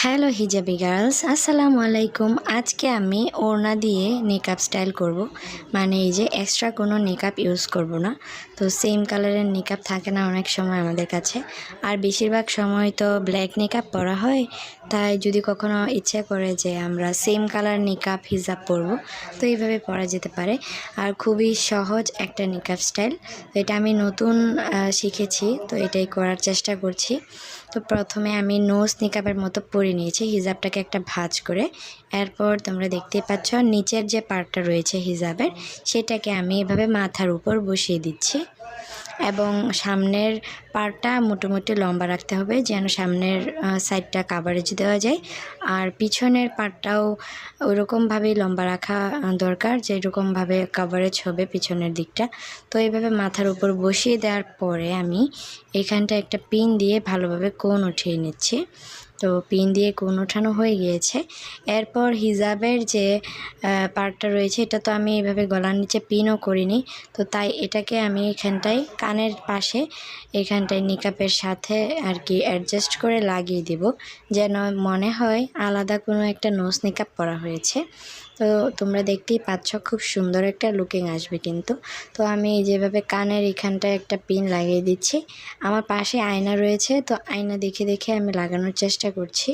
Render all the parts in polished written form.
Hello hijabi girls, আসসালামু আলাইকুম। আজকে আমি ওড়না দিয়ে মেকআপ স্টাইল করব। মানে এই যে এক্সট্রা কোনো মেকআপ ইউজ করব না। তো সেম কালারের মেকআপ থাকে না অনেক সময় আমাদের কাছে, আর বেশিরভাগ সময় তো ব্ল্যাক মেকআপ পরা হয়। তাই যদি কখনো ইচ্ছা করে যে আমরা সেম কালার মেকআপ হিজাব পরবো, তো এইভাবে পরা যেতে পারে। আর খুবই সহজ একটা মেকআপ স্টাইল। তো এটা আমি নতুন শিখেছি, তো এটাই করার চেষ্টা করছি। তো প্রথমে আমি নোজ মেকআপের মতো পরে নিয়েছি হিজাবটাকে একটা ভাঁজ করে। এরপর তোমরা দেখতেই পাচ্ছ নিচের যে পার্টটা রয়েছে হিজাবের, সেটাকে আমি এভাবে মাথার উপর বসিয়ে দিচ্ছি। এবং সামনের পার্টটা মোটামুটি লম্বা রাখতে হবে, যেন সামনের সাইডটা কাভারেজ দেওয়া যায়। আর পিছনের পার্টটাও ওইরকমভাবেই লম্বা রাখা দরকার, যেরকমভাবে কাভারেজ হবে পিছনের দিকটা। তো এইভাবে মাথার উপর বসিয়ে দেওয়ার পরে আমি এখানটা একটা পিন দিয়ে ভালোভাবে কোণ উঠিয়ে নিচ্ছি। তো পিন দিয়ে কোণ ওঠানো হয়ে গিয়েছে। এরপর হিজাবের যে পার্টটা রয়েছে, এটা তো আমি এভাবে গলার নিচে পিনও করিনি, তো তাই এটাকে আমি এখানটায় কানের পাশে এখানটায় নিকাপের সাথে আর কি অ্যাডজাস্ট করে লাগিয়ে দেব, যেন মনে হয় আলাদা কোনো একটা নোজ নিকাপ পরা হয়েছে। তো তোমরা দেখতেই পাচ্ছ খুব সুন্দর একটা লুকিং আসবে কিন্তু। তো আমি যেভাবে কানের এখানটায় একটা পিন লাগিয়ে দিচ্ছি। আমার পাশে আয়না রয়েছে, তো আয়না দেখে দেখে আমি লাগানোর চেষ্টা করছি।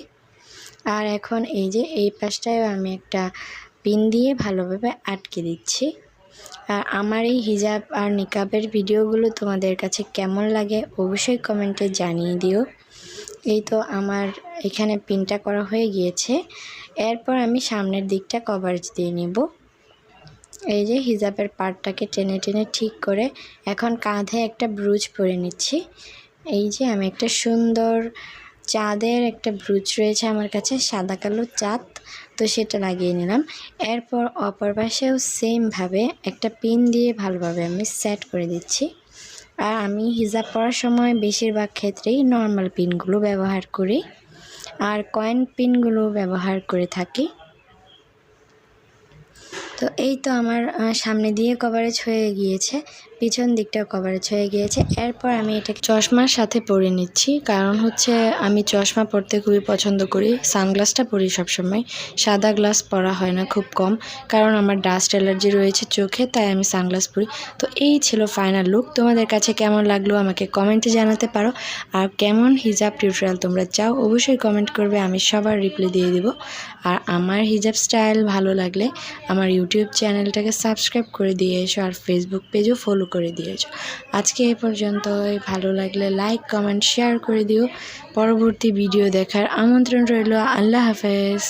আর এখন এই যে এই পাশটায় আমি একটা পিন দিয়ে ভালোভাবে আটকে দিচ্ছি। আর আমার এই হিজাব আর নিকাবের ভিডিওগুলো তোমাদের কাছে কেমন লাগে অবশ্যই কমেন্টে জানিয়ে দিও। এই তো আমার এখানে পিনটা করা হয়ে গিয়েছে। এরপর আমি সামনের দিকটা কভারেজ দিয়ে নেব। এই যে হিজাবের পার্টটাকে টেনে টেনে ঠিক করে এখন কাঁধে একটা ব্রুজ পরে নিচ্ছি। এই যে আমি একটা সুন্দর চাঁদের একটা ব্রুজ রয়েছে আমার কাছে, সাদা কালো চাঁদ, তো সেটা লাগিয়ে নিলাম। এরপর অপর পাশেও সেমভাবে একটা পিন দিয়ে ভালোভাবে আমি সেট করে দিচ্ছি। আর আমি হিজাব পরার সময় বেশিরভাগ ক্ষেত্রেই নর্মাল পিনগুলো ব্যবহার করি, আর কয়েন পিনগুলো ব্যবহার করে থাকি। তো এই তো আমার সামনে দিয়ে কভারেজ হয়ে গিয়েছে, পিছন দিকটাও কভারেজ হয়ে গিয়েছে। এরপর আমি এটাকে চশমার সাথে পরে নিচ্ছি, কারণ হচ্ছে আমি চশমা পরতে খুবই পছন্দ করি। সানগ্লাসটা পরি সবসময়, সাদা গ্লাস পরা হয় না, খুব কম, কারণ আমার ডাস্ট অ্যালার্জি রয়েছে চোখে, তাই আমি সানগ্লাস পরি। তো এই ছিল ফাইনাল লুক। তোমাদের কাছে কেমন লাগলো আমাকে কমেন্টে জানাতে পারো। আর কেমন হিজাব টিউটোরিয়াল তোমরা চাও অবশ্যই কমেন্ট করবে, আমি সবার রিপ্লাই দিয়ে দেবো। আর আমার হিজাব স্টাইল ভালো লাগলে আমার ইউটিউব চ্যানেলটাকে সাবস্ক্রাইব করে দিয়ে এসো, আর ফেসবুক পেজও ফলো করে দিয়েছো। আজকে এই পর্যন্তই। ভালো লাগলে লাইক কমেন্ট শেয়ার করে দিও। পরবর্তী ভিডিও দেখার আমন্ত্রণ রইল। আল্লাহ হাফেজ।